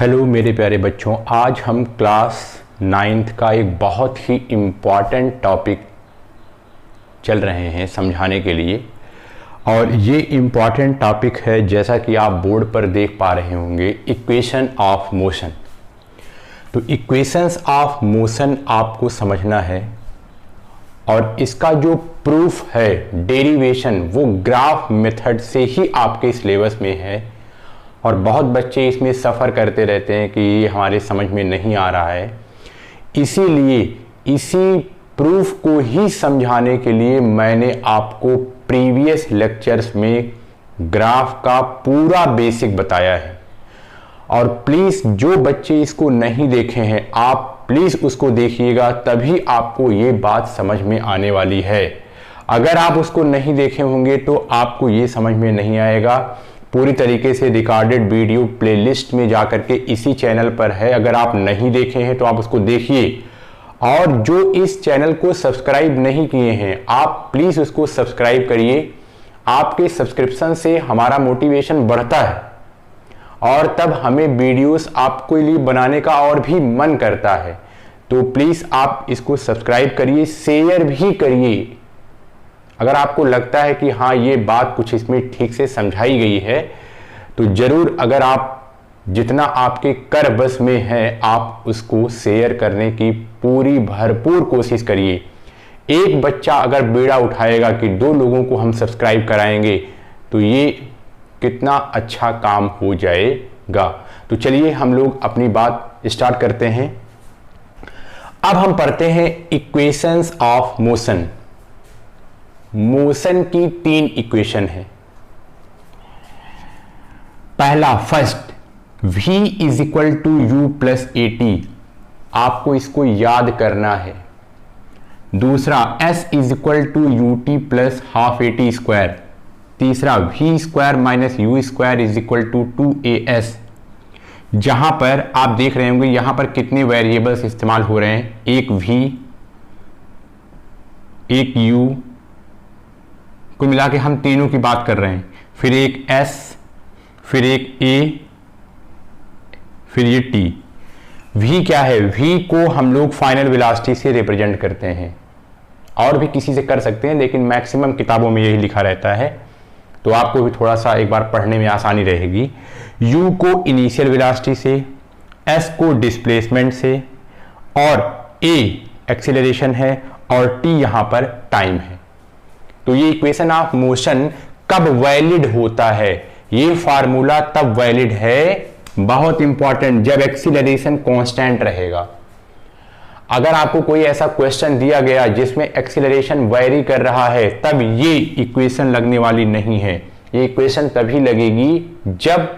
Hello मेरे प्यारे बच्चों, आज हम क्लास 9th का एक बहुत ही इम्पॉर्टेंट टॉपिक चल रहे हैं समझाने के लिए। और ये इम्पॉर्टेंट टॉपिक है, जैसा कि आप बोर्ड पर देख पा रहे होंगे, इक्वेशन ऑफ मोशन। तो इक्वेशंस ऑफ मोशन आपको समझना है और इसका जो प्रूफ है, डेरिवेशन, वो ग्राफ मेथड से ही आपके सिलेबस में है। और बहुत बच्चे इसमें सफ़र करते रहते हैं कि ये हमारे समझ में नहीं आ रहा है। इसीलिए इसी प्रूफ को ही समझाने के लिए मैंने आपको प्रीवियस लेक्चर्स में ग्राफ का पूरा बेसिक बताया है। और प्लीज़ जो बच्चे इसको नहीं देखे हैं, आप प्लीज़ उसको देखिएगा, तभी आपको ये बात समझ में आने वाली है। अगर आप उसको नहीं देखे होंगे तो आपको ये समझ में नहीं आएगा। पूरी तरीके से रिकॉर्डेड वीडियो प्लेलिस्ट में जाकर के इसी चैनल पर है, अगर आप नहीं देखे हैं तो आप उसको देखिए। और जो इस चैनल को सब्सक्राइब नहीं किए हैं, आप प्लीज़ उसको सब्सक्राइब करिए। आपके सब्सक्रिप्शन से हमारा मोटिवेशन बढ़ता है और तब हमें वीडियोस आपके लिए बनाने का और भी मन करता है। तो प्लीज़ आप इसको सब्सक्राइब करिए, शेयर भी करिए। अगर आपको लगता है कि हाँ, ये बात कुछ इसमें ठीक से समझाई गई है, तो ज़रूर, अगर आप जितना आपके कर बस में है, आप उसको शेयर करने की पूरी भरपूर कोशिश करिए। एक बच्चा अगर बेड़ा उठाएगा कि 2 लोगों को हम सब्सक्राइब कराएंगे, तो ये कितना अच्छा काम हो जाएगा। तो चलिए हम लोग अपनी बात स्टार्ट करते हैं। अब हम पढ़ते हैं इक्वेशंस ऑफ मोशन। मोशन की 3 इक्वेशन है। पहला, first, v is equal to u plus a t, आपको इसको याद करना है। दूसरा, s is equal to u t plus half a t square. तीसरा, v square minus u square is equal to 2as। जहां पर आप देख रहे होंगे यहां पर कितने वेरिएबल्स इस्तेमाल हो रहे हैं, एक v, एक u, कुल मिला के हम तीनों की बात कर रहे हैं, फिर एक s, फिर एक a, फिर ये t। v क्या है? v को हम लोग फाइनल वेलोसिटी से रिप्रेजेंट करते हैं, और भी किसी से कर सकते हैं, लेकिन मैक्सिमम किताबों में यही लिखा रहता है, तो आपको भी थोड़ा सा एक बार पढ़ने में आसानी रहेगी। u को इनिशियल वेलोसिटी से, s को डिस्प्लेसमेंट से, और a एक्सीलरेशन है, और t यहां पर टाइम है। तो ये इक्वेशन ऑफ मोशन कब वैलिड होता है? ये फार्मूला तब वैलिड है, बहुत इंपॉर्टेंट, जब एक्सीलरेशन कांस्टेंट रहेगा। अगर आपको कोई ऐसा क्वेश्चन दिया गया जिसमें एक्सीलरेशन वेरी कर रहा है, तब ये इक्वेशन लगने वाली नहीं है। ये इक्वेशन तभी लगेगी जब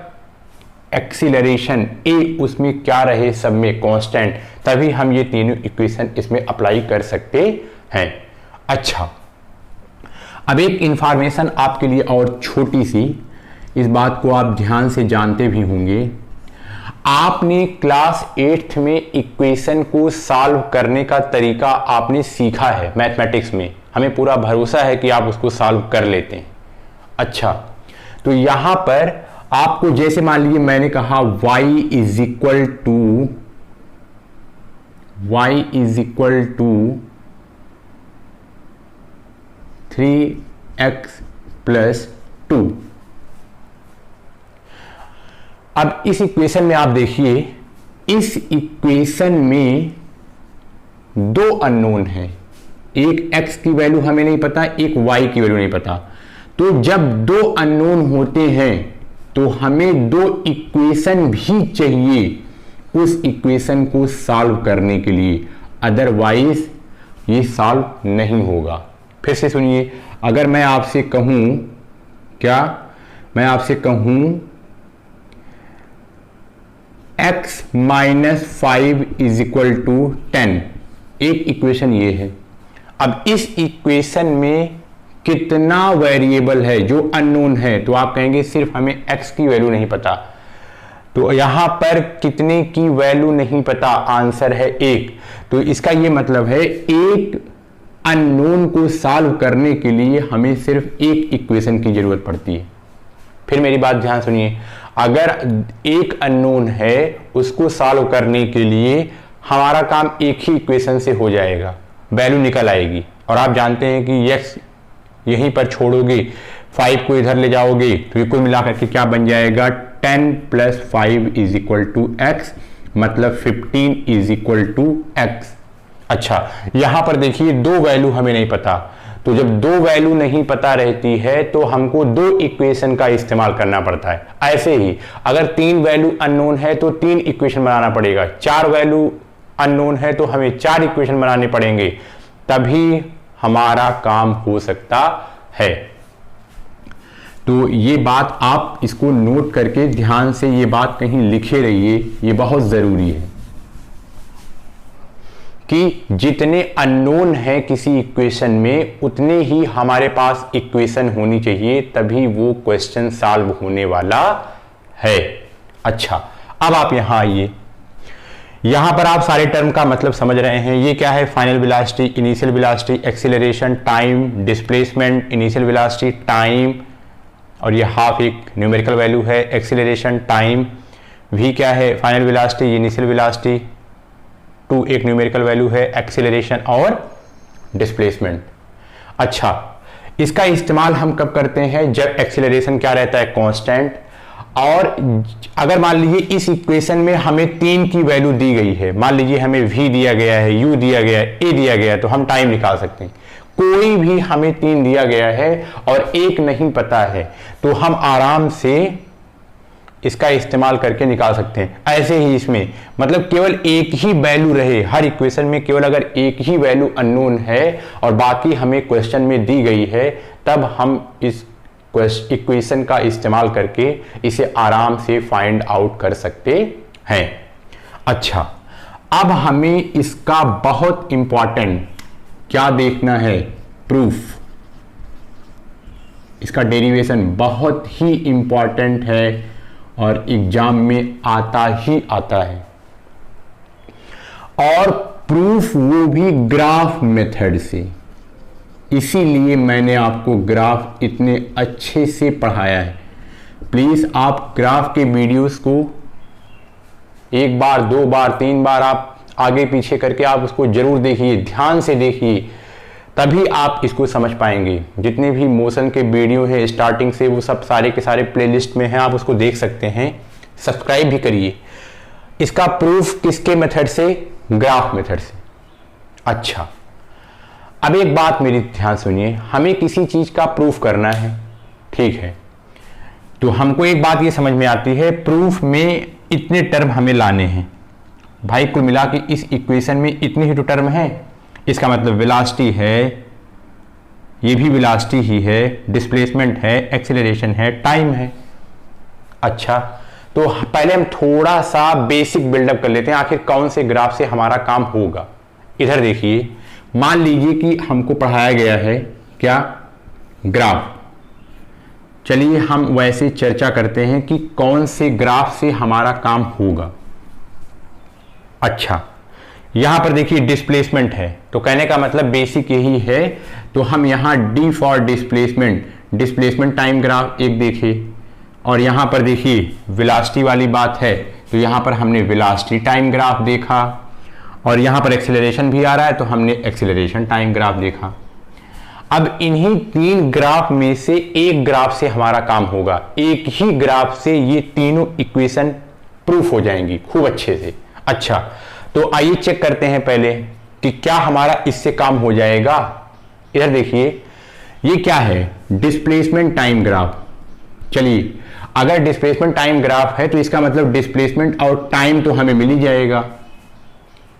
एक्सीलरेशन ए उसमें क्या रहे, सब में कांस्टेंट, तभी हम ये तीनों इक्वेशन इसमें अप्लाई कर सकते हैं। अच्छा, अब एक इंफॉर्मेशन आपके लिए और छोटी सी, इस बात को आप ध्यान से जानते भी होंगे। आपने क्लास 8th में इक्वेशन को सॉल्व करने का तरीका आपने सीखा है मैथमेटिक्स में, हमें पूरा भरोसा है कि आप उसको सॉल्व कर लेते हैं। अच्छा, तो यहां पर आपको, जैसे मान लीजिए मैंने कहा y is equal to 3x plus 2। अब इस इक्वेशन में आप देखिए, इस इक्वेशन में 2 अननोन है, एक x की वैल्यू हमें नहीं पता, एक y की वैल्यू नहीं पता। तो जब 2 अननोन होते हैं तो हमें 2 इक्वेशन भी चाहिए उस इक्वेशन को सॉल्व करने के लिए, अदरवाइज ये सॉल्व नहीं होगा। फिर से सुनिए, अगर मैं आपसे कहूं, क्या मैं आपसे कहूं x minus 5 is equal to 10, एक इक्वेशन ये है। अब इस इक्वेशन में कितना वेरिएबल है जो अननोन है, तो आप कहेंगे सिर्फ हमें x की वैल्यू नहीं पता। तो यहां पर कितने की वैल्यू नहीं पता, आंसर है 1। तो इसका ये मतलब है, एक अननोन को सॉल्व करने के लिए हमें सिर्फ एक इक्वेशन की जरूरत पड़ती है। फिर मेरी बात ध्यान सुनिए, अगर एक अननोन है उसको सॉल्व करने के लिए हमारा काम एक ही इक्वेशन से हो जाएगा, वैल्यू निकल आएगी। और आप जानते हैं कि x यहीं पर छोड़ोगे, 5 को इधर ले जाओगे तो ये कुल मिलाकर के क्या बन जाएगा, 10 + 5 = x, मतलब 15 = x। अच्छा, यहां पर देखिए दो वैल्यू हमें नहीं पता, तो जब दो वैल्यू नहीं पता रहती है तो हमको दो इक्वेशन का इस्तेमाल करना पड़ता है। ऐसे ही अगर 3 वैल्यू अननोन है तो 3 इक्वेशन बनाना पड़ेगा, 4 वैल्यू अननोन है तो हमें 4 इक्वेशन बनाने पड़ेंगे, तभी हमारा काम हो सकता है। तो ये बात आप इसको नोट करके ध्यान से ये बात कहीं लिखे रहिए, ये बहुत जरूरी है कि जितने अननोन है किसी इक्वेशन में उतने ही हमारे पास इक्वेशन होनी चाहिए, तभी वो क्वेश्चन सॉल्व होने वाला है। अच्छा, अब आप यहां आइए, यहां पर आप सारे टर्म का मतलब समझ रहे हैं। ये क्या है, final velocity, initial velocity, acceleration, time, displacement, initial velocity, time, और ये हाफ एक न्यूमेरिकल वैल्यू है, एक्सीलरेशन, टाइम, v क्या है, फाइनल वेलोसिटी, इनिशियल वेलोसिटी, 2 एक न्यूमेरिकल वैल्यू है, एक्सीलरेशन और डिस्प्लेसमेंट। अच्छा, इसका इस्तेमाल हम कब करते हैं, जब एक्सीलरेशन क्या रहता है, कांस्टेंट, और अगर मान लीजिए इस इक्वेशन में हमें 3 की वैल्यू दी गई है, मान लीजिए हमें v दिया गया है, u दिया गया है, a दिया गया है, तो हम टाइम निकाल सकते हैं। कोई भी हमें 3 दिया गया है और 1 नहीं पता है तो हम आराम से इसका इस्तेमाल करके निकाल सकते हैं। ऐसे ही इसमें मतलब केवल एक ही वैल्यू रहे, हर इक्वेशन में केवल अगर एक ही वैल्यू अननोन है और बाकी हमें क्वेश्चन में दी गई है, तब हम इस इक्वेशन का इस्तेमाल करके इसे आराम से फाइंड आउट कर सकते हैं। अच्छा, अब हमें इसका बहुत इंपॉर्टेंट क्या देखना है, प्रूफ। इसका डेरिवेशन बहुत ही इंपॉर्टेंट है और एग्जाम में आता ही आता है, और प्रूफ वो भी ग्राफ मेथड से। इसीलिए मैंने आपको ग्राफ इतने अच्छे से पढ़ाया है। प्लीज आप ग्राफ के वीडियोस को 1 बार 2 बार 3 बार आप आगे पीछे करके आप उसको जरूर देखिए, ध्यान से देखिए, तभी आप इसको समझ पाएंगे। जितने भी मोशन के वीडियो हैं स्टार्टिंग से, वो सब सारे के सारे प्लेलिस्ट में हैं, आप उसको देख सकते हैं। सब्सक्राइब भी करिए। इसका प्रूफ किसके मेथड से, ग्राफ मेथड से। अच्छा, अब एक बात मेरी ध्यान सुनिए, हमें किसी चीज का प्रूफ करना है, ठीक है, तो हमको एक बात ये समझ में आती है, प्रूफ में इतने टर्म हमें लाने हैं भाई, कुल मिला के इस इक्वेशन में इतने ही तो टर्म हैं। इसका मतलब वेलोसिटी है, ये भी वेलोसिटी ही है, डिस्प्लेसमेंट है, एक्सीलरेशन है, टाइम है। अच्छा, तो पहले हम थोड़ा सा बेसिक बिल्डअप कर लेते हैं, आखिर कौन से ग्राफ से हमारा काम होगा। इधर देखिए, मान लीजिए कि हमको पढ़ाया गया है क्या, ग्राफ। चलिए हम वैसे चर्चा करते हैं कि कौन से ग्राफ से हमारा काम होगा। अच्छा, यहां पर देखिए डिस्प्लेसमेंट है, तो कहने का मतलब बेसिक यही है, तो हम यहां D for displacement, displacement time graph एक देखिए, और यहां पर देखिए वेलोसिटी वाली बात है, तो यहां पर हमने वेलोसिटी टाइम ग्राफ देखा, और यहां पर एक्सीलरेशन भी आ रहा है तो हमने एक्सीलरेशन टाइम ग्राफ देखा। अब इन्हीं 3 ग्राफ में से एक ग्राफ से हमारा काम होगा, एक ही ग्राफ से ये तीनों इक्वेशन प्रूफ हो जाएंगी खूब अच्छे से। अच्छा, तो आइए चेक करते हैं पहले कि क्या हमारा इससे काम हो जाएगा। इधर देखिए, ये क्या है, डिस्प्लेसमेंट टाइम ग्राफ। चलिए, अगर डिस्प्लेसमेंट टाइम ग्राफ है तो इसका मतलब डिस्प्लेसमेंट और टाइम तो हमें मिल ही जाएगा।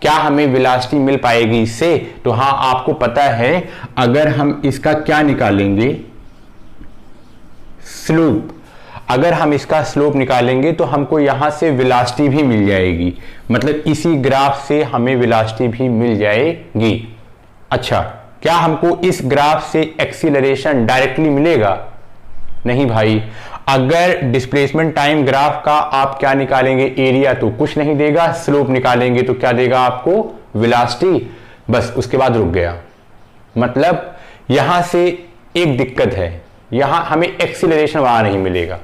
क्या हमें वेलोसिटी मिल पाएगी इससे, तो हां, आपको पता है अगर हम इसका क्या निकालेंगे, स्लोप, अगर हम इसका स्लोप निकालेंगे तो हमको यहां से वेलोसिटी भी मिल जाएगी, मतलब इसी ग्राफ से हमें वेलोसिटी भी मिल जाएगी। अच्छा, क्या हमको इस ग्राफ से एक्सीलरेशन डायरेक्टली मिलेगा, नहीं भाई। अगर डिस्प्लेसमेंट टाइम ग्राफ का आप क्या निकालेंगे, एरिया, तो कुछ नहीं देगा, स्लोप निकालेंगे तो क्या देगा आपको, वेलोसिटी, बस उसके बाद रुक गया। मतलब यहां से एक दिक्कत है, यहां हमें एक्सीलरेशन वहां नहीं मिलेगा,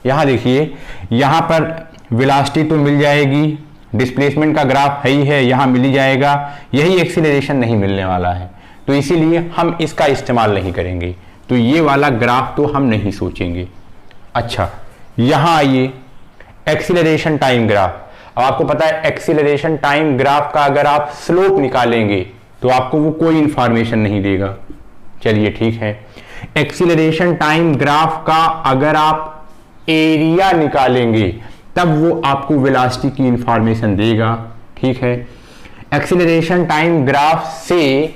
यहाँ देखिए, यहाँ पर वेलोसिटी तो मिल जाएगी, डिस्प्लेसमेंट का ग्राफ है ही है, यहाँ मिल ही जाएगा, यही एक्सीलरेशन नहीं मिलने वाला है, तो इसीलिए हम इसका इस्तेमाल नहीं करेंगे। तो ये वाला ग्राफ तो हम नहीं सोचेंगे। अच्छा, यहाँ आइए, एक्सीलरेशन टाइम ग्राफ। अब आपको पता है एक्सीलरेशन टाइम ग्राफ का अगर आप स्लोप निकालेंगे तो आपको वो कोई इंफॉर्मेशन नहीं देगा। चलिए ठीक है, एक्सीलरेशन टाइम ग्राफ का अगर आप एरिया निकालेंगे तब वो आपको वेलोसिटी की इंफॉर्मेशन देगा। ठीक है, एक्सीलरेशन टाइम ग्राफ से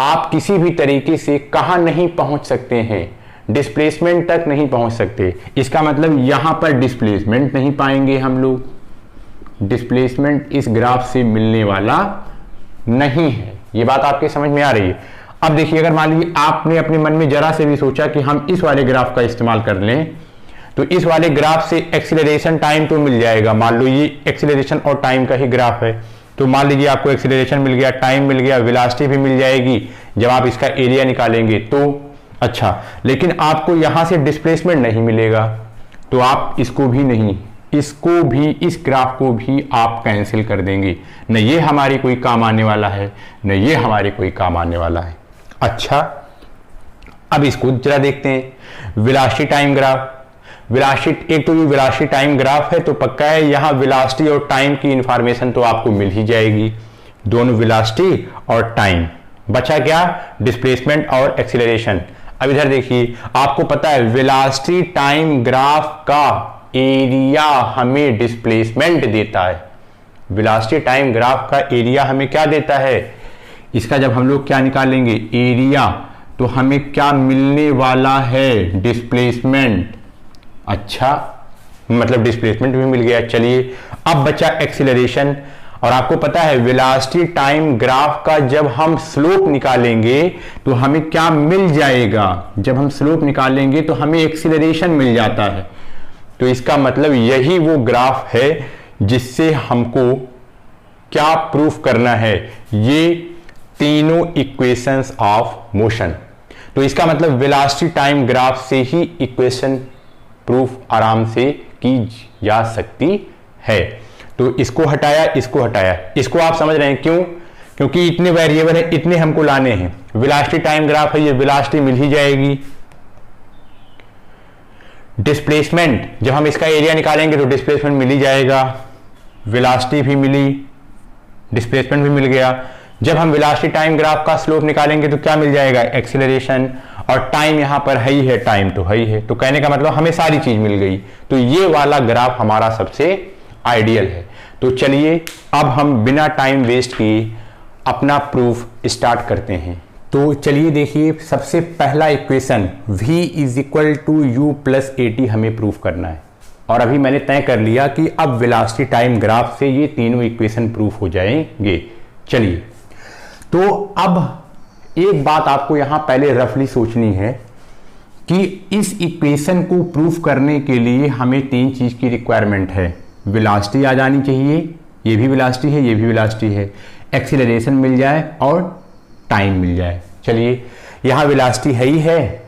आप किसी भी तरीके से कहां नहीं पहुंच सकते हैं, डिस्प्लेसमेंट तक नहीं पहुंच सकते। इसका मतलब यहां पर डिस्प्लेसमेंट नहीं पाएंगे हम लोग, डिस्प्लेसमेंट इस ग्राफ से मिलने वाला नहीं है। ये बात आपके समझ में आ रही है। अब देखिए, अगर मान लीजिए आपने अपने मन में जरा से भी सोचा कि हम इस वाले ग्राफ का इस्तेमाल कर लें, तो इस वाले ग्राफ से एक्सीलरेशन टाइम तो मिल जाएगा। मान लो ये एक्सीलरेशन और टाइम का ही ग्राफ है, तो मान लीजिए आपको एक्सीलरेशन मिल गया, टाइम मिल गया, वेलोसिटी भी मिल जाएगी जब आप इसका एरिया निकालेंगे तो। अच्छा, लेकिन आपको यहां से डिस्प्लेसमेंट नहीं मिलेगा, तो आप इसको भी नहीं, इसको भी, इस ग्राफ को भी आप कैंसिल कर देंगे। न ये हमारी कोई काम आने वाला है, न ये हमारे कोई काम आने वाला है। अच्छा, अब इसको जरा देखते हैं, वेलोसिटी टाइम ग्राफ। वेलोसिटी, एक तो ये वेलोसिटी टाइम ग्राफ है तो पक्का है यहां वेलोसिटी और टाइम की इंफॉर्मेशन तो आपको मिल ही जाएगी, दोनों वेलोसिटी और टाइम। बचा क्या? डिस्प्लेसमेंट और एक्सीलरेशन। अब इधर देखिए, आपको पता है वेलोसिटी टाइम ग्राफ का एरिया हमें डिस्प्लेसमेंट देता है। वेलोसिटी टाइम ग्राफ का एरिया हमें क्या देता है? इसका जब हम लोग क्या निकालेंगे एरिया, तो हमें क्या मिलने वाला है? डिस्प्लेसमेंट। अच्छा, मतलब डिस्प्लेसमेंट भी मिल गया। चलिए, अब बचा एक्सीलरेशन। और आपको पता है वेलोसिटी टाइम ग्राफ का जब हम स्लोप निकालेंगे तो हमें क्या मिल जाएगा? जब हम स्लोप निकालेंगे तो हमें एक्सीलरेशन मिल जाता है। तो इसका मतलब यही वो ग्राफ है जिससे हमको क्या प्रूफ करना है? ये तीनों इक्वेशंस ऑफ मोशन। तो इसका मतलब वेलोसिटी टाइम ग्राफ से ही इक्वेशन प्रूफ आराम से की जा सकती है। तो इसको हटाया, इसको हटाया, इसको आप समझ रहे हैं क्यों? क्योंकि इतने वेरिएबल है, इतने हमको लाने हैं। वेलोसिटी टाइम ग्राफ है, ये वेलोसिटी मिल ही जाएगी। डिस्प्लेसमेंट, जब हम इसका एरिया निकालेंगे तो डिस्प्लेसमेंट मिल ही जाएगा, वेलोसिटी भी मिली, डिस्प्लेसमेंट भी मिल गया। जब हम वेलोसिटी टाइम ग्राफ का स्लोप निकालेंगे तो क्या मिल जाएगा? एक्सीलरेशन। और टाइम यहां पर है ही है, टाइम तो है ही है, तो कहने का मतलब हमें सारी चीज मिल गई। तो ये वाला ग्राफ हमारा सबसे आइडियल है। तो चलिए अब हम बिना टाइम वेस्ट किए अपना प्रूफ स्टार्ट करते हैं। तो चलिए देखिए, सबसे पहला equation v is equal to u plus a t हमें प्रूफ करना है। और अभी मैंने तय कर लिया कि अब वेलोसिटी टाइम ग्राफ से ये तीनों इक्वेशन प्रूफ हो जाएंगे। चलिए, तो अब एक बात आपको यहां पहले रफली सोचनी है कि इस इक्वेशन को प्रूफ करने के लिए हमें तीन चीज की रिक्वायरमेंट है। वेलोसिटी आ जानी चाहिए, ये भी वेलोसिटी है, ये भी वेलोसिटी है, एक्सीलरेशन मिल जाए और टाइम मिल जाए। चलिए, यहां वेलोसिटी है ही है।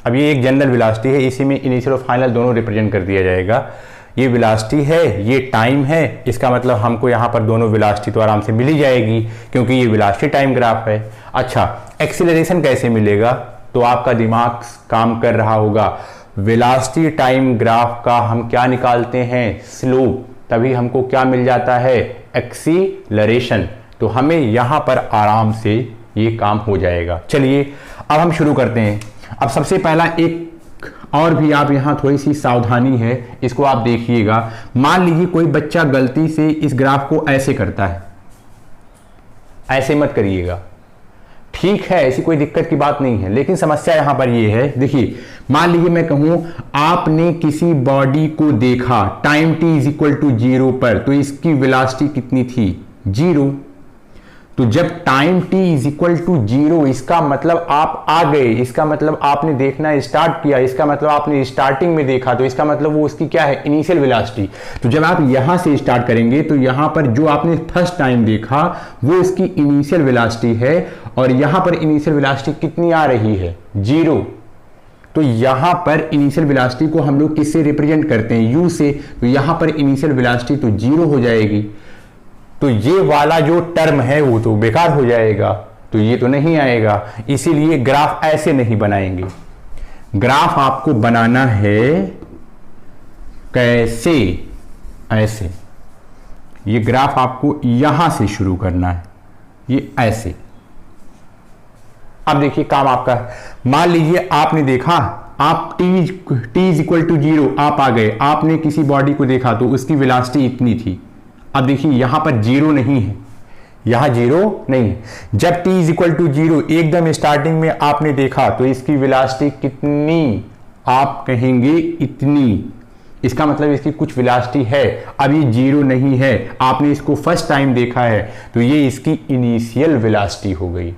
अब ये एक जनरल वेलोसिटी है, इसी में इनिशियल और फाइनल दोनों रिप्रेजेंट कर दिया जाएगा। ये वेलोसिटी है, ये टाइम है, इसका मतलब हमको यहाँ पर दोनों वेलोसिटी तो आराम से मिल ही जाएगी क्योंकि ये वेलोसिटी टाइम ग्राफ है। अच्छा, एक्सीलरेशन कैसे मिलेगा? तो आपका दिमाग काम कर रहा होगा। वेलोसिटी टाइम ग्राफ का हम क्या निकालते हैं? स्लोप, तभी हमको क्या मिल जाता है? एक्सीलरेशन। तो हमें यहाँ पर आराम से ये काम हो जाएगा। चलिए अब हम शुरू करते हैं। अब सबसे पहला एक और भी आप यहाँ थोड़ी सी सावधानी है, इसको आप देखिएगा। मान लीजिए कोई बच्चा गलती से इस ग्राफ को ऐसे करता है, ऐसे मत करिएगा, ठीक है, ऐसी कोई दिक्कत की बात नहीं है। लेकिन समस्या यहां पर ये है, देखिए मान लीजिए मैं कहूं आपने किसी बॉडी को देखा time t is equal to 0 पर, तो इसकी वेलोसिटी कितनी थी? 0। तो जब time t is equal to 0, इसका मतलब आप आ गए, इसका मतलब आपने देखना स्टार्ट किया, इसका मतलब आपने स्टार्टिंग में देखा, तो इसका मतलब वो उसकी क्या है? Initial velocity. तो जब आप यहां से स्टार्ट करेंगे तो यहां पर जो आपने फर्स्ट टाइम देखा वो इसकी इनिशियल वेलोसिटी है, और यहां पर इनिशियल वेलोसिटी कितनी आ रही है? 0। तो यहां पर इनिशियल वेलोसिटी को हम लोग किससे रिप्रेजेंट करते हैं, u से। तो यहां पर इनिशियल वेलोसिटी तो 0 हो जाएगी, तो ये वाला जो टर्म है वो तो बेकार हो जाएगा, तो ये तो नहीं आएगा। इसीलिए ग्राफ ऐसे नहीं बनाएंगे। ग्राफ आपको बनाना है कैसे, ऐसे। ये ग्राफ आपको यहां से शुरू करना है, ये ऐसे। अब देखिए काम आपका, मान लीजिए आपने देखा, आप t इज इक्वल टू 0 आप आ गए, आपने किसी बॉडी को देखा तो उसकी वेलोसिटी इतनी थी। अब देखिए यहां पर 0 नहीं है, यहां 0 नहीं है। जब t इज इक्वल टू 0 एकदम स्टार्टिंग में आपने देखा तो इसकी वेलोसिटी कितनी, आप कहेंगे इतनी। इसका मतलब इसकी कुछ वेलोसिटी है, अब ये 0 नहीं है, आपने इसको फर्स्ट टाइम देखा है, तो ये इसकी इनिशियल वेलोसिटी हो गई।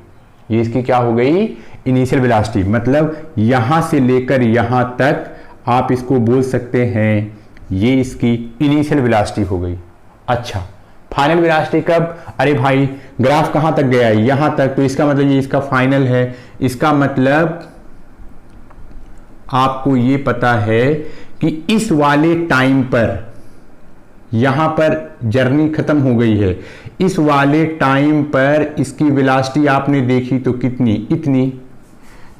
ये इसकी क्या हो गई, इनिशियल वेलोसिटी। मतलब यहां से लेकर यहां तक आप इसको बोल सकते हैं ये इसकी इनिशियल वेलोसिटी हो गई। अच्छा, फाइनल वेलोसिटी कब, अरे भाई ग्राफ कहां तक गया है, यहां तक, तो इसका मतलब ये इसका फाइनल है। इसका मतलब आपको ये पता है कि इस वाले टाइम पर, यहां पर जर्नी खत्म हो गई है, इस वाले टाइम पर इसकी वेलोसिटी आपने देखी तो कितनी, इतनी।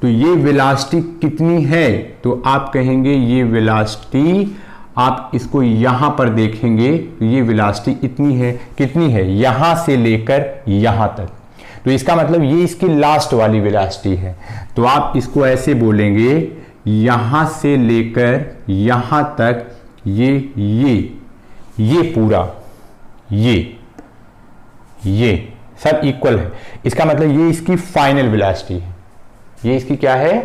तो ये वेलोसिटी कितनी है, तो आप कहेंगे ये वेलोसिटी, आप इसको यहां पर देखेंगे तो ये वेलोसिटी इतनी है। कितनी है, यहां से लेकर यहां तक, तो इसका मतलब ये इसकी लास्ट वाली वेलोसिटी है। तो आप इसको ऐसे बोलेंगे, यहां से लेकर यहां तक ये पूरा, ये सब इक्वल है। इसका मतलब ये इसकी फाइनल वेलोसिटी है, ये इसकी क्या है,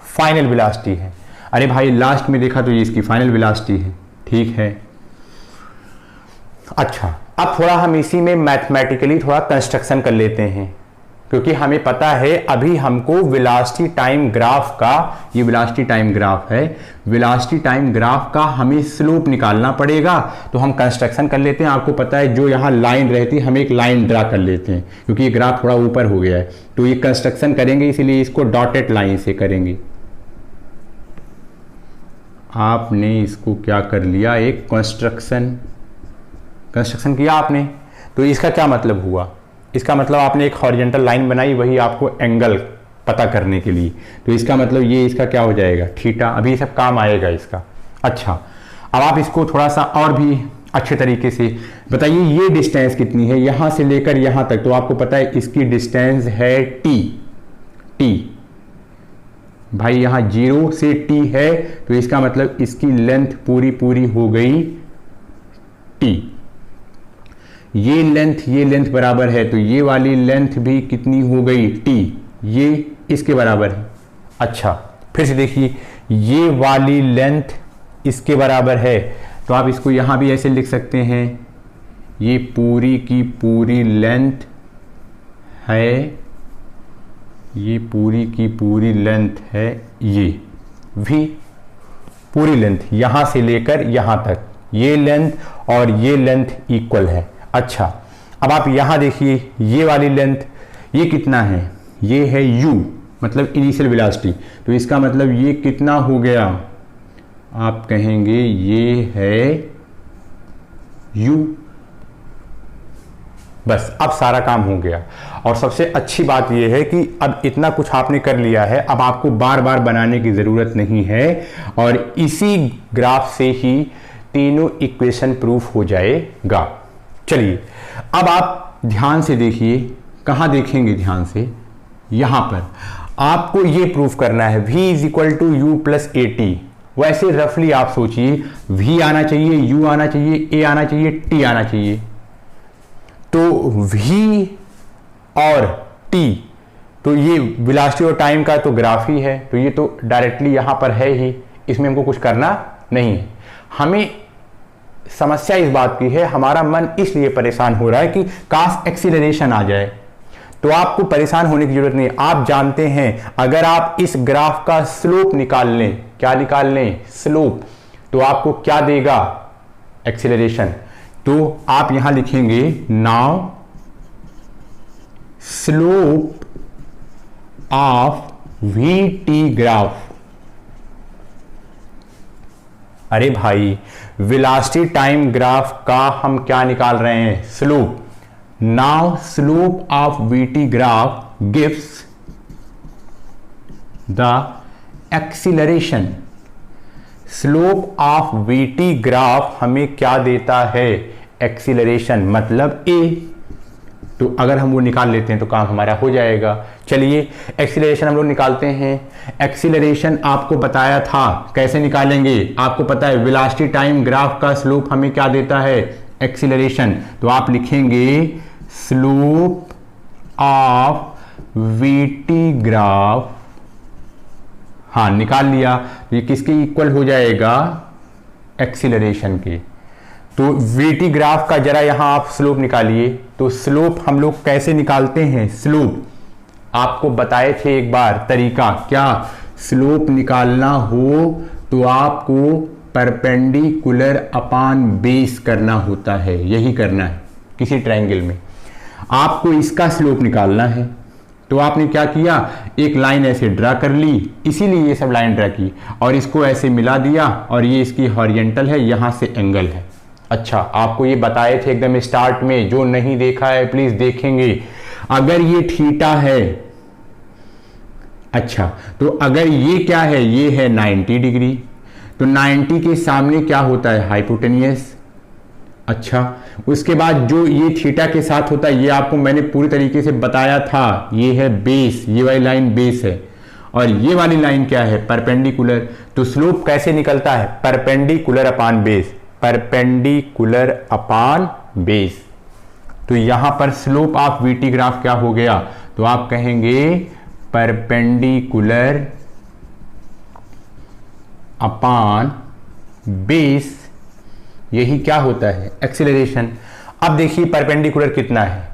फाइनल वेलोसिटी है। अरे भाई लास्ट में देखा तो ये इसकी फाइनल वेलोसिटी है, ठीक है। अच्छा, अब थोड़ा हम इसी में मैथमेटिकली थोड़ा कंस्ट्रक्शन कर लेते हैं, क्योंकि हमें पता है अभी हमको वेलोसिटी टाइम ग्राफ का, ये वेलोसिटी टाइम ग्राफ है, वेलोसिटी टाइम ग्राफ का हमें स्लोप निकालना पड़ेगा। तो हम कंस्ट्रक्शन कर लेते हैं। आपको पता है जो यहाँ लाइन रहती है हम एक लाइन ड्रा कर लेते हैं, क्योंकि ये ग्राफ थोड़ा ऊपर हो गया है, तो ये कंस्ट्रक्शन करेंगे, इसीलिए इसको डॉटेड लाइन से करेंगे। आपने इसको क्या कर लिया, एक कंस्ट्रक्शन किया आपने, तो इसका क्या मतलब हुआ, इसका मतलब आपने एक हॉरिजॉन्टल लाइन बनाई, वही आपको एंगल पता करने के लिए। तो इसका मतलब ये इसका क्या हो जाएगा, थीटा। अभी सब काम आएगा इसका। अच्छा, अब आप इसको थोड़ा सा और भी अच्छे तरीके से बताइए, ये डिस्टेंस कितनी है यहां से लेकर यहां तक, तो आपको पता है इसकी डिस्टेंस है t। भाई यहां 0 से t है, तो इसका मतलब इसकी लेंथ पूरी हो गई t। ये लेंथ बराबर है, तो ये वाली लेंथ भी कितनी हो गई, t, ये इसके बराबर है। अच्छा, फिर से देखिए, ये वाली लेंथ इसके बराबर है, तो आप इसको यहां भी ऐसे लिख सकते हैं, ये पूरी की पूरी लेंथ है, ये पूरी की पूरी लेंथ है, ये भी पूरी लेंथ यहां से लेकर यहां तक, ये लेंथ और ये लेंथ इक्वल है। अच्छा, अब आप यहां देखिए, ये वाली लेंथ, ये कितना है, ये है u, मतलब इनिशियल वेलोसिटी, तो इसका मतलब ये कितना हो गया, आप कहेंगे ये है u। बस अब सारा काम हो गया। और सबसे अच्छी बात यह है कि अब इतना कुछ आपने कर लिया है, अब आपको बार बार बनाने की ज़रूरत नहीं है, और इसी ग्राफ से ही तीनों इक्वेशन प्रूफ हो जाएगा। चलिए अब आप ध्यान से देखिए, कहाँ देखेंगे ध्यान से, यहाँ पर आपको ये प्रूफ करना है v is equal to u plus a t. वैसे रफली आप सोचिए, v आना चाहिए, u आना चाहिए, a आना चाहिए, t आना चाहिए। तो v और t, तो ये वेलोसिटी और टाइम का तो ग्राफ ही है, तो ये तो डायरेक्टली यहाँ पर है ही, इसमें हमको कुछ करना नहीं है। हमें समस्या इस बात की है, हमारा मन इसलिए परेशान हो रहा है कि काश एक्सीलरेशन आ जाए। तो आपको परेशान होने की जरूरत नहीं, आप जानते हैं अगर आप इस ग्राफ का स्लोप निकाल लें, क्या निकाल लें, स्लोप, तो आपको क्या देगा, एक्सीलरेशन। तो आप यहां लिखेंगे now slope of we T graph अरे भाई वेलोसिटी टाइम ग्राफ का हम क्या निकाल रहे हैं, slope. Now slope of VT graph gives the acceleration. Slope of VT graph हमें क्या देता है, एक्सीलरेशन, मतलब ए। तो अगर हम वो निकाल लेते हैं तो काम हमारा हो जाएगा। चलिए एक्सीलरेशन हम लोग निकालते हैं। एक्सीलरेशन आपको बताया था कैसे निकालेंगे, आपको पता है वेलोसिटी टाइम ग्राफ का स्लोप हमें क्या देता है, एक्सीलरेशन। तो आप लिखेंगे स्लोप ऑफ वीटी ग्राफ, हाँ निकाल लिया, ये किसके इक्वल हो जाएगा, एक्सीलरेशन के। तो वीटी ग्राफ का जरा यहां आप स्लोप निकालिए। तो स्लोप हम लोग कैसे निकालते हैं, स्लोप आपको बताए थे एक बार तरीका, क्या स्लोप निकालना हो तो आपको परपेंडिकुलर अपॉन बेस करना होता है, यही करना है। किसी ट्रायंगल में आपको इसका स्लोप निकालना है तो आपने क्या किया, एक लाइन ऐसे ड्रा कर ली, इसीलिए ये सब लाइन ड्रा की, और इसको ऐसे मिला दिया, और ये इसकी हॉरिजेंटल है, यहां से एंगल है। अच्छा आपको ये बताए थे एकदम स्टार्ट में, जो नहीं देखा है प्लीज देखेंगे। अगर ये थीटा है, अच्छा तो अगर ये क्या है, ये है 90 डिग्री, तो 90 के सामने क्या होता है, हाइपोटेनियस। अच्छा उसके बाद जो ये थीटा के साथ होता है, ये आपको मैंने पूरी तरीके से बताया था, ये है बेस, ये वाली लाइन बेस है, और ये वाली लाइन क्या है, परपेंडिकुलर। तो स्लोप कैसे निकलता है, perpendicular upon base, perpendicular upon base. तो यहां पर स्लोप ऑफ वीटी ग्राफ क्या हो गया, तो आप कहेंगे परपेंडिकुलर अपॉन बेस, यही क्या होता है, एक्सीलरेशन। अब देखिए परपेंडिकुलर कितना है।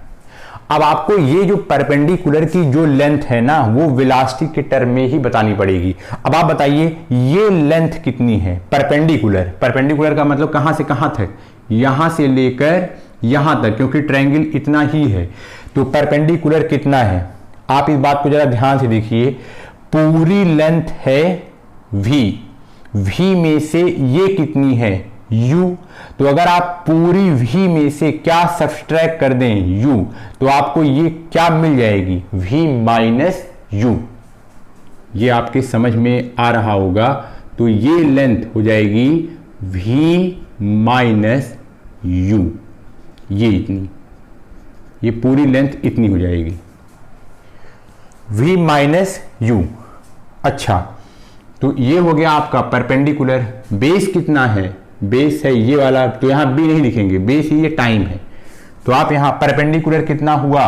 अब आपको ये जो परपेंडिकुलर की जो लेंथ है ना, वो वेलोसिटी के टर्म में ही बतानी पड़ेगी। अब आप बताइए ये लेंथ कितनी है, परपेंडिकुलर, परपेंडिकुलर का मतलब कहां से कहां तक, यहां से लेकर यहां तक, क्योंकि ट्रायंगल इतना ही है। तो परपेंडिकुलर कितना है, आप इस बात को जरा ध्यान से देखिए। पूरी लेंथ है v, v में से ये कितनी है, u। तो अगर आप पूरी v में से क्या सब्सट्रैक्ट कर दें, u, तो आपको ये क्या मिल जाएगी, v माइनस u। ये आपके समझ में आ रहा होगा। तो ये लेंथ हो जाएगी v माइनस u, ये इतनी, ये पूरी लेंथ इतनी हो जाएगी, v माइनस u। अच्छा तो ये हो गया आपका परपेंडिकुलर। बेस कितना है, बेस है ये वाला, तो यहां बी नहीं लिखेंगे, बेस ये टाइम है। तो आप यहां परपेंडिकुलर कितना हुआ,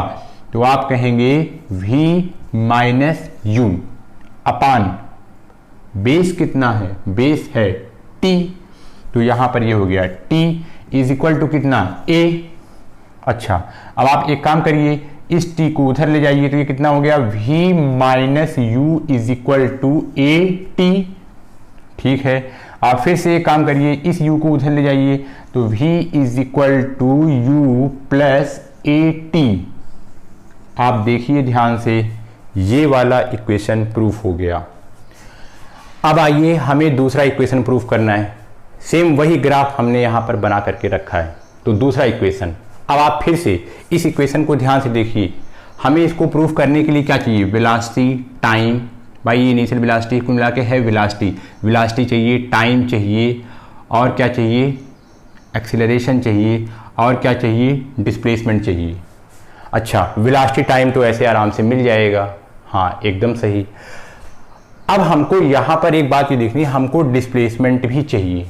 तो आप कहेंगे v माइनस u अपान बेस कितना है, बेस है t। तो यहां पर ये हो गया t इज इक्वल टू कितना, a। अच्छा अब आप एक काम करिए, इस t को उधर ले जाइए, तो ये कितना हो गया, v minus u is equal to a t. ठीक है, आप फिर से एक काम करिए, इस u को उधर ले जाइए, तो v is equal to u plus a t. आप देखिए ध्यान से, ये वाला इक्वेशन प्रूफ हो गया। अब आइए हमें दूसरा इक्वेशन प्रूफ करना है। सेम वही ग्राफ हमने यहां पर बना करके रखा है, तो दूसरा इक्वेशन। अब आप फिर से इस इक्वेशन को ध्यान से देखिए। हमें इसको प्रूफ करने के लिए क्या चाहिए, वेलोसिटी टाइम, भाई ये इनिशियल वेलोसिटी को मिला के है वेलोसिटी, वेलोसिटी चाहिए, टाइम चाहिए, और क्या चाहिए, एक्सीलरेशन चाहिए, और क्या चाहिए, डिस्प्लेसमेंट चाहिए। अच्छा वेलोसिटी टाइम तो ऐसे आराम से मिल जाएगा, हाँ एकदम सही। अब हमको यहाँ पर एक बात ये देखनी है, हमको डिस्प्लेसमेंट भी चाहिए,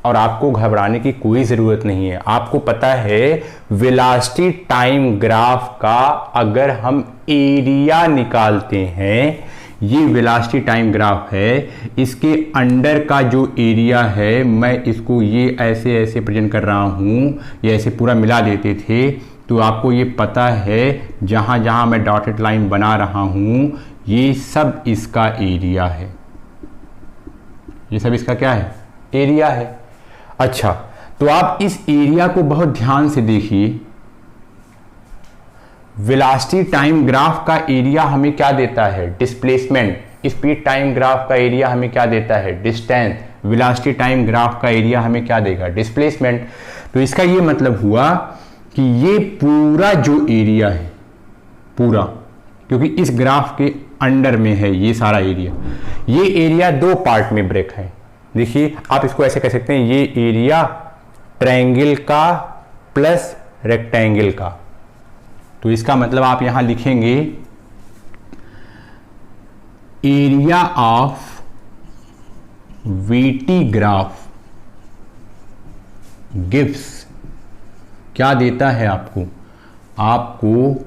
और आपको घबराने की कोई ज़रूरत नहीं है। आपको पता है वेलोसिटी टाइम ग्राफ का अगर हम एरिया निकालते हैं, ये वेलोसिटी टाइम ग्राफ है, इसके अंडर का जो एरिया है, मैं इसको ये ऐसे ऐसे प्रेजेंट कर रहा हूँ, ये ऐसे पूरा मिला देते थे, तो आपको ये पता है जहाँ जहाँ मैं डॉटेड लाइन बना रहा हूँ, ये सब इसका एरिया है, ये सब इसका क्या है, एरिया है। अच्छा तो आप इस एरिया को बहुत ध्यान से देखिए। वेलोसिटी टाइम ग्राफ का एरिया हमें क्या देता है, डिस्प्लेसमेंट। स्पीड टाइम ग्राफ का एरिया हमें क्या देता है, डिस्टेंस। वेलोसिटी टाइम ग्राफ का एरिया हमें क्या देगा, डिस्प्लेसमेंट। तो इसका ये मतलब हुआ कि ये पूरा जो एरिया है पूरा, क्योंकि इस ग्राफ के अंडर में है ये सारा एरिया, ये एरिया दो पार्ट में ब्रेक है। देखिए आप इसको ऐसे कह सकते हैं, ये एरिया ट्रायंगल का प्लस रेक्टेंगल का। तो इसका मतलब आप यहां लिखेंगे area of VT graph gives, क्या देता है आपको, आपको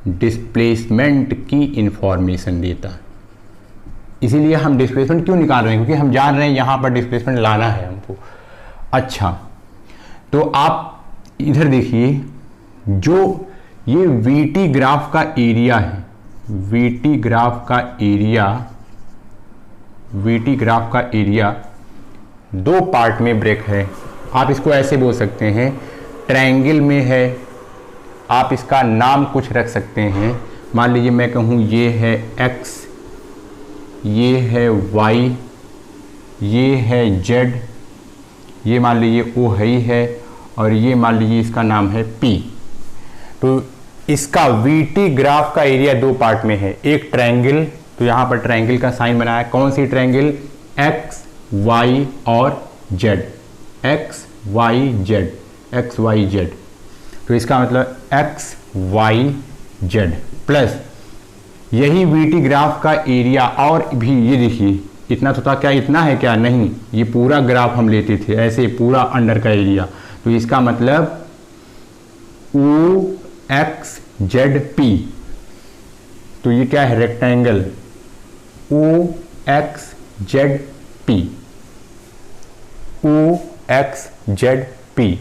डिस्प्लेसमेंट की इंफॉर्मेशन देता है। इसीलिए हम डिस्प्लेसमेंट क्यों निकाल रहे हैं, क्योंकि हम जान रहे हैं यहां पर डिस्प्लेसमेंट लाना है हमको। अच्छा, तो आप इधर देखिए, जो ये वीटी ग्राफ का एरिया है, वीटी ग्राफ का एरिया, वीटी ग्राफ का एरिया दो पार्ट में ब्रेक है। आप इसको ऐसे बोल सकते हैं, ट्रायंगल में है, आप इसका नाम कुछ रख सकते हैं। मान लीजिए मैं कहूँ ये है x, ये है y, ये है z, ये मान लीजिए o है, और ये मान लीजिए इसका नाम है p। तो इसका वीटी ग्राफ का एरिया दो पार्ट में है, एक ट्रायंगल, तो यहाँ पर ट्रायंगल का साइन बनाया, कौन सी ट्रायंगल, x y और z, x y z, x y z। तो इसका मतलब x y z प्लस यही वीटी ग्राफ का एरिया, और भी ये देखिए इतना तो था, क्या इतना है क्या, नहीं, ये पूरा ग्राफ हम लेते थे ऐसे, पूरा अंडर का एरिया। तो इसका मतलब ओ एक्स जेड पी, तो ये क्या है, rectangle O X Z P, O X Z P,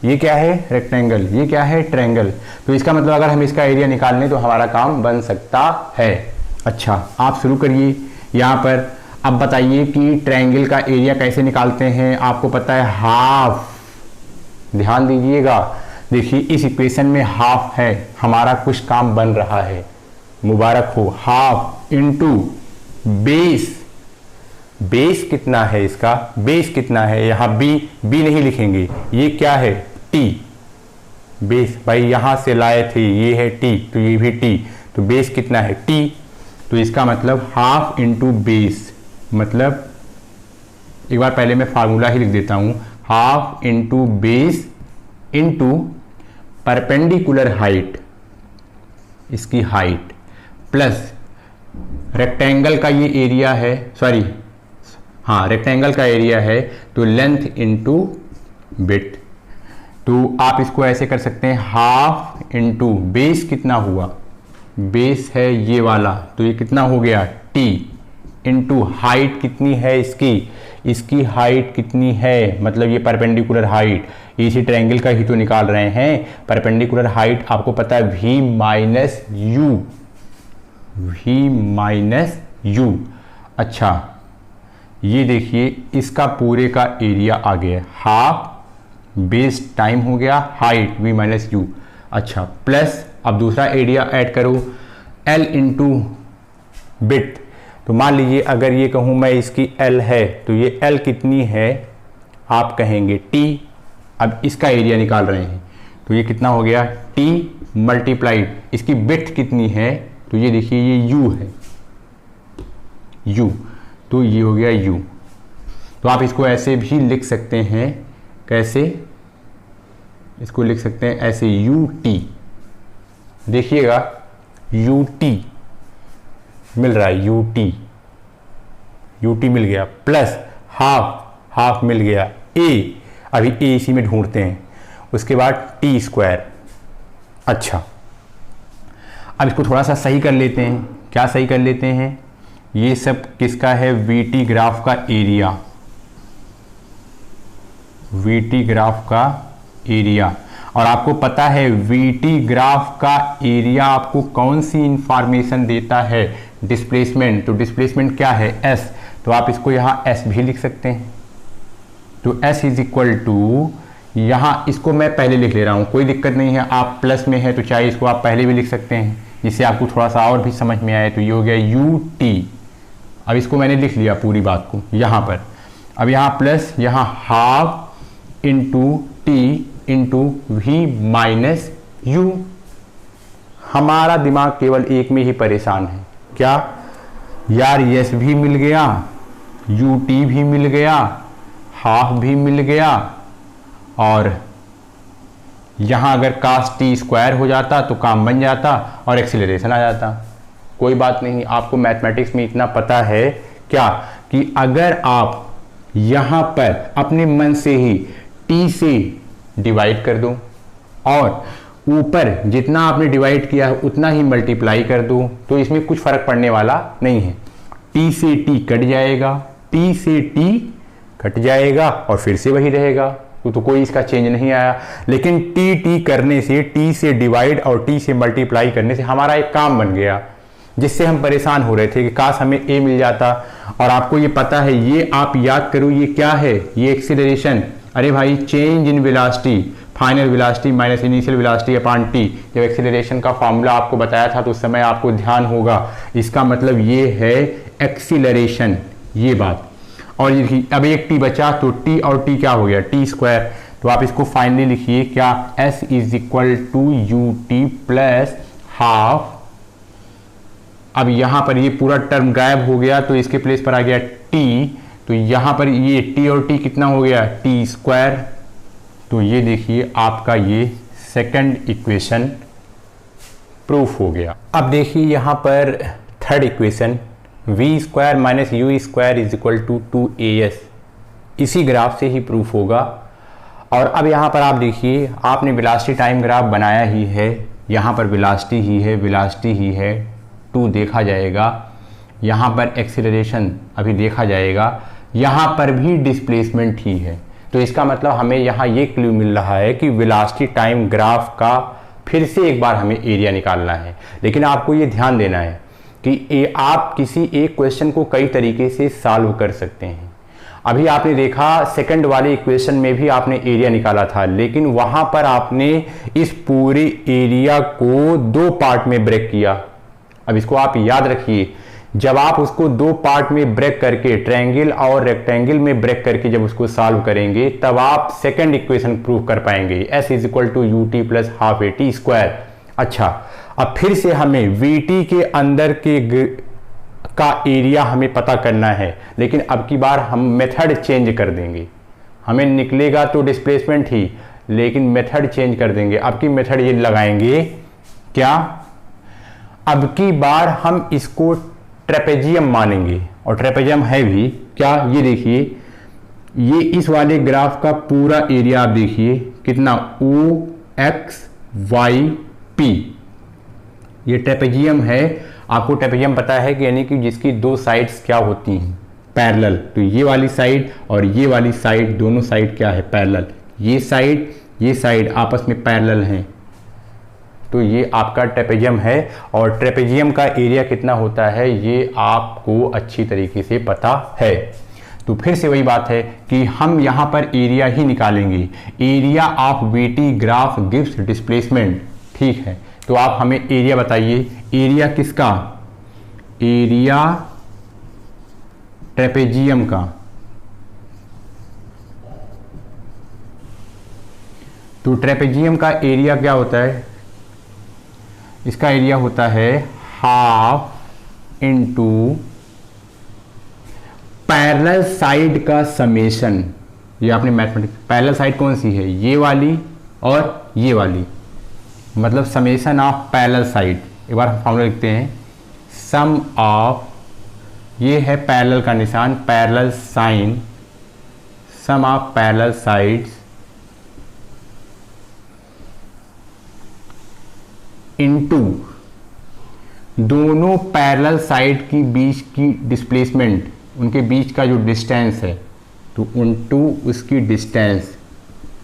ये क्या है, रेक्टेंगल, ये क्या है, ट्रायंगल। तो इसका मतलब अगर हम इसका एरिया निकाल लें तो हमारा काम बन सकता है। अच्छा, आप शुरू करिए यहाँ पर। अब बताइए कि ट्रायंगल का एरिया कैसे निकालते हैं, आपको पता है हाफ, ध्यान दीजिएगा। देखिए इस इक्वेशन में हाफ है, हमारा कुछ काम बन रहा है, मुबारक हो। हाफ इंटू बेस, बेस कितना है इसका, बेस कितना है, यहाँ बी नहीं लिखेंगे, ये क्या है, टी, बेस भाई यहां से लाए थे, ये है टी, तो ये भी टी, तो बेस कितना है, टी। तो इसका मतलब हाफ इंटू बेस, मतलब एक बार पहले मैं फार्मूला ही लिख देता हूं, half into base into perpendicular height, इसकी हाइट, प्लस रेक्टेंगल का ये एरिया है, सॉरी हाँ रेक्टेंगल का एरिया है, तो लेंथ इंटू विड्थ। तो आप इसको ऐसे कर सकते हैं, हाफ इंटू बेस कितना हुआ, बेस है ये वाला, तो ये कितना हो गया, टी, इंटू हाइट कितनी है इसकी हाइट कितनी है, मतलब ये परपेंडिकुलर हाइट, इसी ट्रायंगल का ही तो निकाल रहे हैं। परपेंडिकुलर हाइट आपको पता है v माइनस यू। अच्छा, ये देखिए इसका पूरे का एरिया आ गया, हाफ बेस टाइम हो गया हाइट v माइनस यू। अच्छा, प्लस अब दूसरा एरिया ऐड करो, l इंटू बिट। तो मान लीजिए अगर ये कहूँ मैं इसकी l है, तो ये l कितनी है, आप कहेंगे t। अब इसका एरिया निकाल रहे हैं, तो ये कितना हो गया, t मल्टीप्लाइड इसकी बिट कितनी है, तो ये देखिए ये u है, u, तो ये हो गया u। तो आप इसको ऐसे भी लिख सकते हैं, कैसे, इसको लिख सकते हैं ऐसे ut, देखिएगा ut मिल रहा है, ut मिल गया, प्लस हाफ मिल गया, a, अभी a इसी में ढूंढते हैं, उसके बाद t स्क्वायर। अच्छा, अब इसको थोड़ा सा सही कर लेते हैं, क्या सही कर लेते हैं, ये सब किसका है, वीटी ग्राफ का एरिया, वीटी ग्राफ का एरिया। और आपको पता है वीटी ग्राफ का एरिया आपको कौन सी इंफॉर्मेशन देता है, डिस्प्लेसमेंट। तो डिस्प्लेसमेंट क्या है, s, तो आप इसको यहाँ s भी लिख सकते हैं। तो s इज इक्वल टू, यहाँ इसको मैं पहले लिख ले रहा हूँ, कोई दिक्कत नहीं है, आप प्लस में है तो चाहे इसको आप पहले भी लिख सकते हैं, जिससे आपको थोड़ा सा और भी समझ में आए। तो ये हो गया ut, अब इसको मैंने लिख लिया पूरी बात को यहाँ पर। अब यहाँ प्लस, यहाँ half into t into v minus u. हमारा दिमाग केवल एक में ही परेशान है, क्या यार, यस भी मिल गया, यू टी भी मिल गया, हाफ भी मिल गया, और यहाँ अगर कास टी स्क्वायर हो जाता तो काम बन जाता और एक्सीलरेशन आ जाता। कोई बात नहीं, आपको मैथमेटिक्स में इतना पता है क्या कि अगर आप यहाँ पर अपने मन से ही टी से डिवाइड कर दो और ऊपर जितना आपने डिवाइड किया है उतना ही मल्टीप्लाई कर दो तो इसमें कुछ फर्क पड़ने वाला नहीं है। टी से टी कट जाएगा, टी से टी कट जाएगा और फिर से वही रहेगा, तो कोई इसका चेंज नहीं आया। लेकिन टी टी करने से, टी से डिवाइड और टी से मल्टीप्लाई करने से हमारा एक काम बन गया जिससे हम परेशान हो रहे थे कि काश हमें ए मिल जाता। और आपको ये पता है, ये आप याद करो, ये क्या है, ये एक्सीलरेशन। अरे भाई, change in velocity, final velocity minus initial velocity upon T. जब एक्सीलरेशन का फॉर्मूला आपको बताया था तो उस समय आपको ध्यान होगा, इसका मतलब ये है एक्सीलरेशन, ये बात। और अब एक टी बचा तो टी और टी क्या हो गया, टी स्क्वायर। तो आप इसको फाइनली लिखिए क्या, s is equal to u t plus half. अब यहाँ पर ये पूरा टर्म गायब हो गया तो इसके प्लेस पर आ गया टी, तो यहाँ पर ये टी और टी कितना हो गया, टी स्क्वायर। तो ये देखिए आपका ये सेकंड इक्वेशन प्रूफ हो गया। अब देखिए यहाँ पर third equation, v square minus u square is equal to 2as, इसी ग्राफ से ही प्रूफ होगा। और अब यहाँ पर आप देखिए, आपने वेलोसिटी टाइम ग्राफ बनाया ही है, यहाँ पर वेलोसिटी ही है, वेलोसिटी ही है, 2 देखा जाएगा, यहाँ पर एक्सीलरेशन अभी देखा जाएगा, यहाँ पर भी डिस्प्लेसमेंट ही है। तो इसका मतलब हमें यहाँ ये क्लू मिल रहा है कि वेलोसिटी टाइम ग्राफ का फिर से एक बार हमें एरिया निकालना है। लेकिन आपको ये ध्यान देना है कि आप किसी एक क्वेश्चन को कई तरीके से सॉल्व कर सकते हैं। अभी आपने देखा सेकंड वाले इक्वेशन में भी आपने एरिया निकाला था, लेकिन वहां पर आपने इस पूरे एरिया को 2 पार्ट में ब्रेक किया। अब इसको आप याद रखिए, जब आप उसको 2 पार्ट में ब्रेक करके, ट्रायंगल और रेक्टेंगल में ब्रेक करके जब उसको सॉल्व करेंगे तब आप सेकंड इक्वेशन प्रूव कर पाएंगे, s is equal to u t plus half a t square. अच्छा, अब फिर से हमें वी टी के अंदर का एरिया हमें पता करना है, लेकिन अब की बार हम मेथड चेंज कर देंगे। हमें निकलेगा तो डिस्प्लेसमेंट ही, लेकिन मेथड चेंज कर देंगे। अब की मेथड ये लगाएंगे क्या, अब की बार हम इसको ट्रेपेजियम मानेंगे, और ट्रेपेजियम है भी क्या, ये देखिए, ये इस वाले ग्राफ का पूरा एरिया आप देखिए कितना, ओ एक्स वाई पी, ये ट्रेपेजियम है। आपको ट्रेपेजियम पता है कि यानी कि जिसकी 2 साइड्स क्या होती हैं, पैरेलल। तो ये वाली साइड और ये वाली साइड, दोनों साइड क्या है, पैरेलल। ये साइड आपस में पैरेलल हैं, तो ये आपका ट्रेपेजियम है। और ट्रेपेजियम का एरिया कितना होता है ये आपको अच्छी तरीके से पता है। तो फिर से वही बात है कि हम यहाँ पर एरिया ही निकालेंगे, area of VT graph gives displacement, ठीक है। तो आप हमें एरिया बताइए, एरिया किसका, एरिया ट्रेपेजियम का। तो ट्रेपेजियम का एरिया क्या होता है, इसका एरिया होता है हाफ इंटू पैरेलल साइड का समेशन। ये आपने मैथमेटिक्स, पैरेलल साइड कौन सी है, ये वाली और ये वाली, मतलब समेशन ऑफ पैरेलल साइड। एक बार हम फॉर्मूला लिखते हैं, सम ऑफ, ये है पैरेलल का निशान, parallel sign, sum of parallel sides into दोनों पैरेलल साइड की बीच की डिस्प्लेसमेंट, उनके बीच का जो डिस्टेंस है, तो इनटू उसकी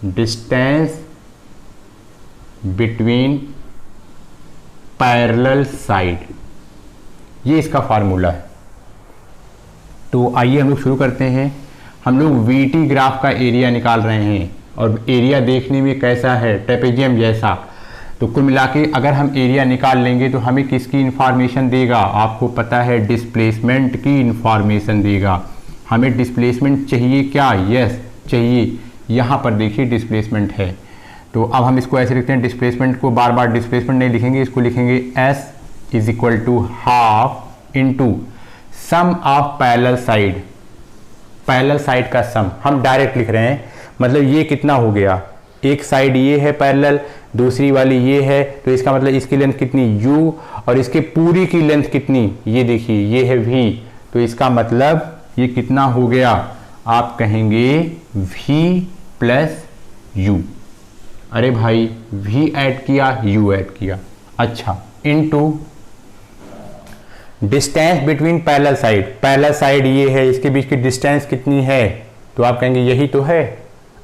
डिस्टेंस बिटवीन पैरेलल साइड, ये इसका फार्मूला है। तो आइए हम लोग शुरू करते हैं। हम लोग वीटी ग्राफ का एरिया निकाल रहे हैं और एरिया देखने में कैसा है, ट्रेपेजियम जैसा। तो कुल मिला के अगर हम एरिया निकाल लेंगे तो हमें किसकी इंफॉर्मेशन देगा, आपको पता है डिस्प्लेसमेंट की इंफॉर्मेशन देगा। हमें डिस्प्लेसमेंट चाहिए क्या? यस चाहिए। यहाँ पर देखिए डिस्प्लेसमेंट है, तो अब हम इसको ऐसे लिखते हैं, डिस्प्लेसमेंट को बार बार डिस्प्लेसमेंट नहीं लिखेंगे, इसको लिखेंगे S is equal to half into sum of parallel side. Parallel side का सम हम डायरेक्ट लिख रहे हैं, मतलब ये कितना हो गया, एक साइड ये है पैरेलल, दूसरी वाली ये है, तो इसका मतलब इसकी लेंथ कितनी u और इसके पूरी की लेंथ कितनी, ये देखिए ये है v, तो इसका मतलब ये कितना हो गया, आप कहेंगे v प्लस u। अरे भाई v ऐड किया u ऐड किया, अच्छा, into distance between parallel side. Parallel side ये है, इसके बीच की डिस्टेंस कितनी है, तो आप कहेंगे यही तो है।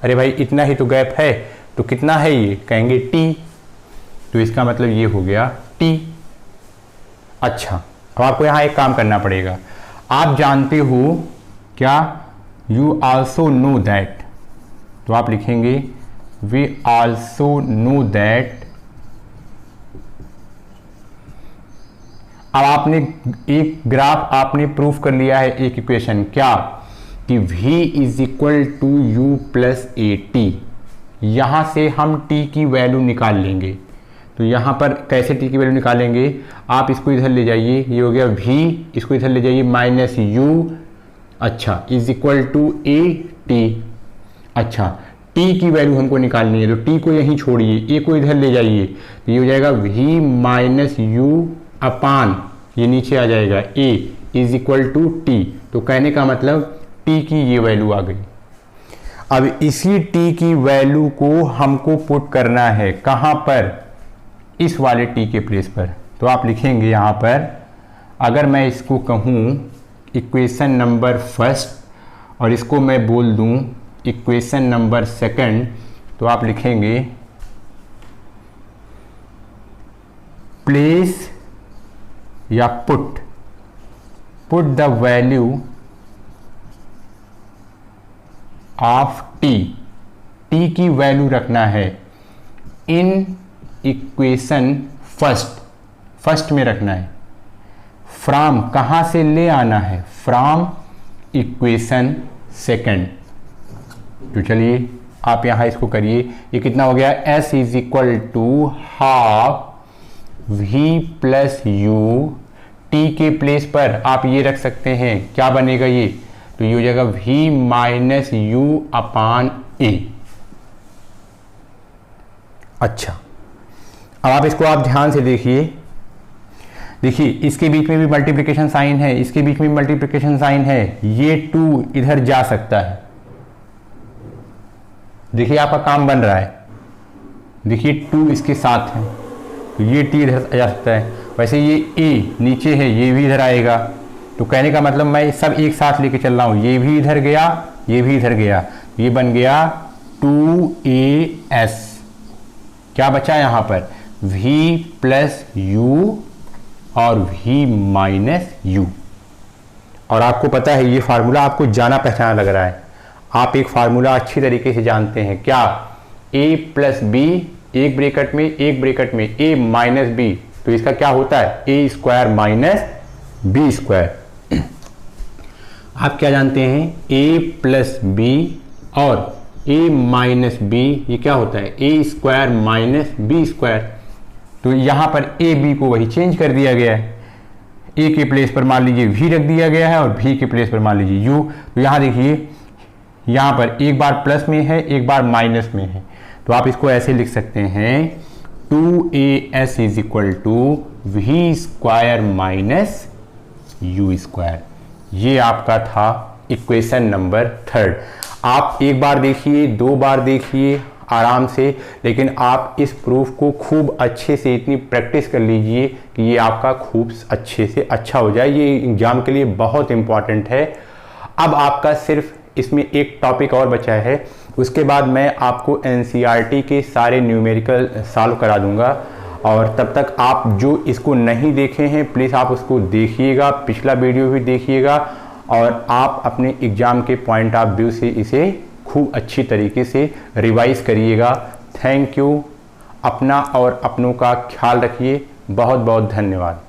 अरे भाई इतना ही तो गैप है, तो कितना है ये, कहेंगे t, तो इसका मतलब ये हो गया t। अच्छा, अब आपको यहाँ एक काम करना पड़ेगा, आप जानते हो क्या, यू आल्सो नो दैट, तो आप लिखेंगे वी आल्सो नो दैट। अब आपने एक ग्राफ आपने प्रूफ कर लिया है, एक इक्वेशन, क्या कि v is equal to u plus a t. यहां से हम t की वैल्यू निकाल लेंगे, तो यहां पर कैसे t की वैल्यू निकालेंगे, आप इसको इधर ले जाइए, ये हो गया v, इसको इधर ले जाइए माइनस u, अच्छा, is equal to a t. अच्छा, t की वैल्यू हमको निकालनी है, तो t को यहीं छोड़िए, a को इधर ले जाइए, तो ये हो जाएगा v माइनस यू अपान, ये नीचे आ जाएगा a is equal to t. तो कहने का मतलब t की ये वैल्यू आ गई। अब इसी t की वैल्यू को हमको पुट करना है कहाँ पर, इस वाले t के प्लेस पर। तो आप लिखेंगे यहाँ पर, अगर मैं इसको कहूँ इक्वेशन नंबर फर्स्ट और इसको मैं बोल दूँ इक्वेशन नंबर सेकंड, तो आप लिखेंगे प्लेस या put the value of t की वैल्यू रखना है इन इक्वेशन फर्स्ट में रखना है, फ्रॉम कहाँ से ले आना है, फ्रॉम इक्वेशन सेकंड। तो चलिए आप यहाँ इसको करिए, ये कितना हो गया, s is equal to half v plus u, t के प्लेस पर आप ये रख सकते हैं, क्या बनेगा ये, तो ये हो जाएगा v माइनस यू अपान ए। अच्छा, अब आप इसको आप ध्यान से देखिए, इसके बीच में भी मल्टीप्लिकेशन साइन है, इसके बीच में मल्टीप्लिकेशन साइन है, ये 2 इधर जा सकता है, देखिए आपका काम बन रहा है, देखिए 2 इसके साथ है, तो ये t इधर जा सकता है, वैसे ये a नीचे है, ये भी इधर आएगा, तो कहने का मतलब मैं सब एक साथ लेके चल रहा हूँ, ये भी इधर गया, ये भी इधर गया, ये बन गया 2as, क्या बचा यहाँ पर, v प्लस यू और v माइनस यू। और आपको पता है ये फार्मूला आपको जाना पहचाना लग रहा है, आप एक फार्मूला अच्छी तरीके से जानते हैं, क्या, a प्लस बी, एक ब्रैकेट में a माइनस बी, तो इसका क्या होता है, a square minus b square. आप क्या जानते हैं, a प्लस बी और a माइनस बी, ये क्या होता है, a square minus b square. तो यहाँ पर a b को वही चेंज कर दिया गया है, a के प्लेस पर मान लीजिए v रख दिया गया है और b के प्लेस पर मान लीजिए u। तो यहाँ देखिए, यहाँ पर एक बार प्लस में है, एक बार माइनस में है, तो आप इसको ऐसे लिख सकते हैं 2as is equal to v square minus u square. ये आपका था इक्वेशन नंबर 3। आप एक बार देखिए, 2 बार देखिए आराम से, लेकिन आप इस प्रूफ को खूब अच्छे से इतनी प्रैक्टिस कर लीजिए कि ये आपका खूब अच्छे से अच्छा हो जाए। ये एग्ज़ाम के लिए बहुत इम्पॉर्टेंट है। अब आपका सिर्फ इसमें एक टॉपिक और बचा है, उसके बाद मैं आपको एनसीईआरटी के सारे न्यूमेरिकल सॉल्व करा दूंगा। और तब तक आप जो इसको नहीं देखे हैं प्लीज़ आप उसको देखिएगा, पिछला वीडियो भी देखिएगा और आप अपने एग्ज़ाम के पॉइंट ऑफ व्यू से इसे खूब अच्छी तरीके से रिवाइज करिएगा। Thank you. अपना और अपनों का ख्याल रखिए। बहुत बहुत धन्यवाद।